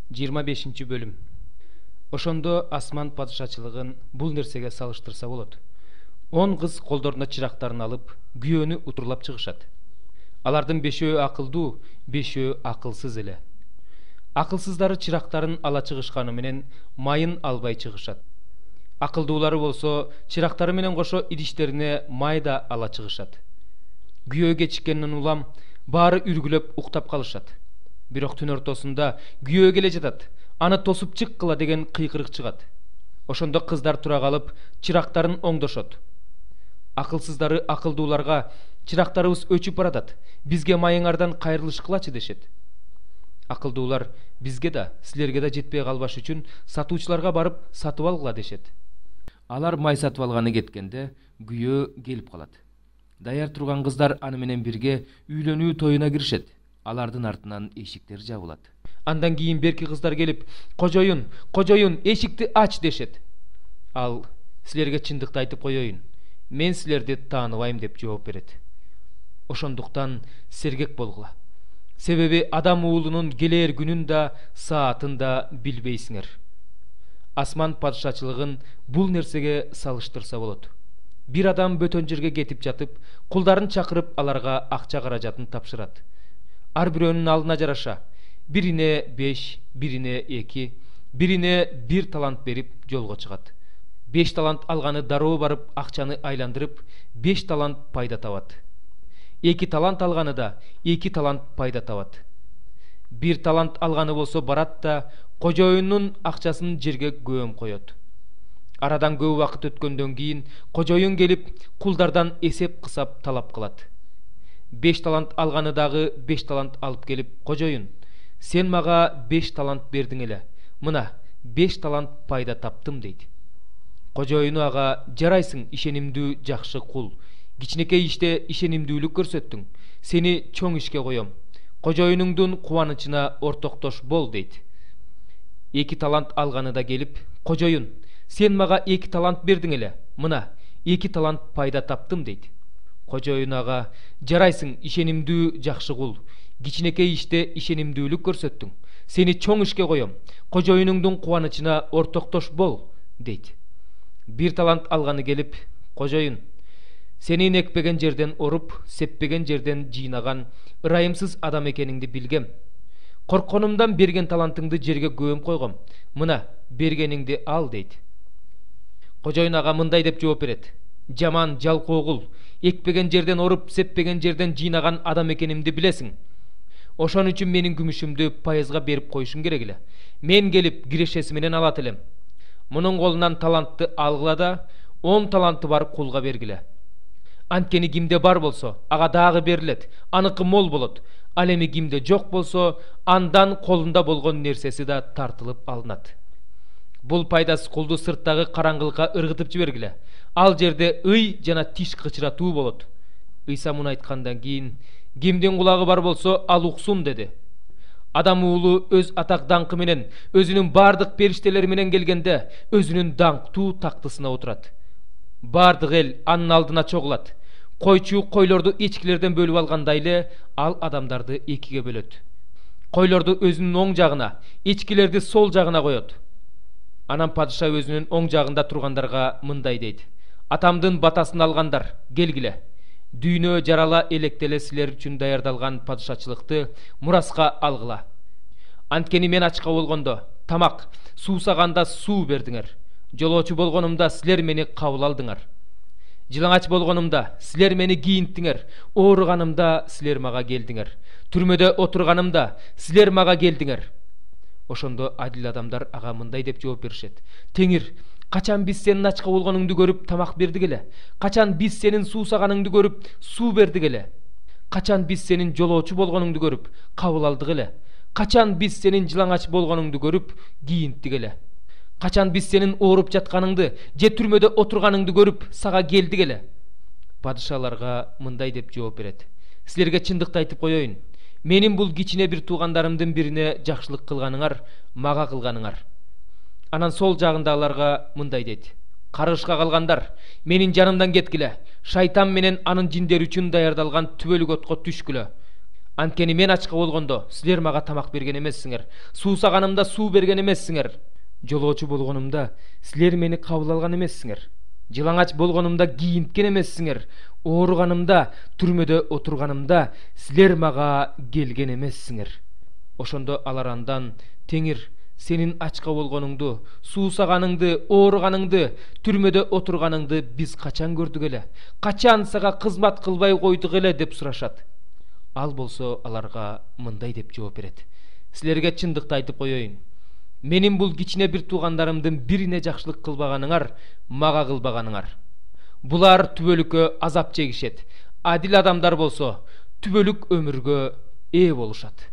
25 bölüm. Ошондо асман падышачылыгын бул нерсеге салыштырса болот. 10 кыз колдоруна чырактарын алып, күйөөнү утурлап чыгышат. Алардын 5өө акылдуу, 5өө акылсыз эле. Акылсыздары чырактарын ала чыгышканы менен майын албай чыгышат. Акылдуулары болсо чырактары менен кошо идиштерине май да ала чыгышат. Күйөө кечиккенден улам баары үргүлөп уктап калышат. Бирок түн ортосунда күйөө келе жатат. Аны тосуп чыккыла деген кыйкырык чыгат. Ошондо кыздар тура калып, чырактарын оңдошот. Акылсыздары акылдууларга чырактарыбыз өчүп баратат. Бизге майыңардан кайрылышкылачы дешет. Акылдуулар бизге да, силерге да жетпей калбаш үчүн сатуучуларга барып сатып алгыла дешет. Алар май сатып алганы кеткенде күйөө келип калат. Даяр турган кыздар аны менен бирге үйлөнүү тоюна киришет. Алардын артынан эшиктер жабылат. Андан кийин берки кыздар келип, "Кожоюн, кожоюн, эшикти ач" дешет. Ал силерге чындыкты айтып коеюн. Мен силерди тааныбайм деп жооп берет. Ошондуктан сергек болгула. Себеби адам уулунун келер күнүн да, саатын да билбейсиңер. Асман падышачылыгын бул нерсеге салыштырса болот. Бир адам бөтөн жерге кетип жатып, кулдарын чакырып аларга акча каражатын тапшырат. Ар бирөөнүн алдына жараша, бирине 5, бирине 2, бирине 1 талант берип жолго чыгат. 5 талант алганы дароо барып акчаны айландырып 5 талант пайда табат. 2 талант алганы да 2 талант пайда табат. 1 талант алганы болсо барат да кожоюнун акчасын жерге көөм коет. Арадан көп убакыт өткөндөн кийин кожоюн келип кулдардан эсеп кысап талап кылат. 5 талант алганы дагы 5 талант алып келип, "Кожоюн, сен мага 5 талант бердиң эле. Мына 5 талант пайда таптым" дейт. Кожоюну ага, "Жарайсың, ишенимдүү жакшы кул. Кичинекей иште ишенимдүүлүк көрсөттүң. Сени чоң ишке коем. Кожоюнуңдун кубанычына ортоктош бол" дейт. 2 талант алганы да келип, "Кожоюн, сен мага 2 талант бердиң эле. Мына 2 талант пайда таптым" дейт. Кожоюн ага, "Жарайсың, ишенимдүү жакшы кул. Кичинекей иште ишенимдүүлүк көрсөттүң. Сени чоң ишке коем. Кожоюнуңдун кубанычына ортоктош бол" дейт. 1 талант алганы келип, "Кожоюн, сенин экпеген жерден оруп, сеппеген жерден жыйнаган ырайымсыз адам экениңди билгем. Коркконумдан берген талантыңды жерге көөм койгом. Мына бергениңди ал" дейт. Кожоюн ага мындай деп жооп берет: "Жаман жалкоо кул. Экпеген жерден оруп, сеппеген жерден жыйнаган адам экенимди билесиң. Ошон үчүн менин күмүшүмдү пайызга берип коюшуң керек эле. Мен келип кирешеси менен алат элем. Мунун колунан талантты алгыла да 10 таланты бар кулга бергиле. Анткени кимде бар болсо, ага дагы берилет, аныкы мол болот. Ал эми кимде жок болсо, андан колунда болгон нерсеси да тартылып алынат. Бул пайдасыз кулду сырттагы караңгылыкка ыргытып жибергиле. Ал жерде ый жана тиш кычыратуу болот." Ыйса муну айткандан кийин, "Кимдин кулагы бар болсо, ал уксун" деди. Адам уулу өз атак даңкы менен, өзүнүн бардык периштелери менен келгенде, өзүнүн даңктуу тактысына отурат. Бардык эл анын алдына чогулат. Койчу койлорду эчкилерден бөлүп алгандай эле, ал адамдарды экиге бөлөт. Койлорду өзүнүн оң жагына, эчкилерди сол жагына коет. Анан падыша өзүнүн оң жагында тургандарга мындай дейт: "Атамдын батасын алгандар, келгиле. Дүйнө жарала электеле силер үчүн даярдалган падышачылыкты мураска алгыла. Анткени мен ачка болгондо тамак, суусаганда суу бердиңер. Жолоочу болгонумда силер мени кабыл алдыңар. Жылаңач болгонумда силер мени кийинттиңер. Ооруганымда силер мага келдиңер. Түрмөдө отурганымда силер мага келдиңер." Ошондо адил адамдар ага мындай деп жооп беришет: "Теңир, качан биз сенин ачка болгонуңду көрүп тамак бердик эле? Качан биз сенин суусаганыңды көрүп суу бердик эле? Качан биз сенин жолоочу болгонуңду көрүп кабыл алдык эле? Качан биз сенин жылаңач болгонуңду көрүп кийинттик эле? Качан биз сенин ооруп жатканыңды же түрмөдө отурганыңды көрүп сага келдик эле?" Падышаларга мындай деп жооп берет: "Силерге чындыкты айтып коеюн. Менин бул кичине бир туугандарымдын бирине жакшылык кылганыңар, мага кылганыңар." Анан сол жагындагыларга мындай дейт: "Каргышка калгандар, менин жанымдан кеткиле. Шайтан менен анын жиндери үчүн даярдалган түбөлүк отко түшкүлө. Анткени мен ачка болгондо силер мага тамак берген эмессиңер, суусаганымда суу берген эмессиңер. Жолоочу болгонумда силер мени кабыл алган эмессиңер. Жылаңач болгонумда кийинткен эмессиңер. Ооруганымда, түрмөдө отурганымда силер мага келген эмессиңер. Ошондо алар андан: Теңир, сенин ачка болгонуңду, суусаганыңды, ооруганыңды, түрмөдө отурганыңды биз качан көрдүк эле? Качан сага кызмат кылбай койдук эле деп сурашат. Ал болсо аларга мындай деп жооп берет: Силерге чындыкты айтып коеюн. Менин бул кичине бир туугандарымдын бирине жакшылык кылбаганыңар, мага кылбаганыңар. Булар түбөлүккө азап чегишет. Адил адамдар болсо түбөлүк өмүргө ээ болушат.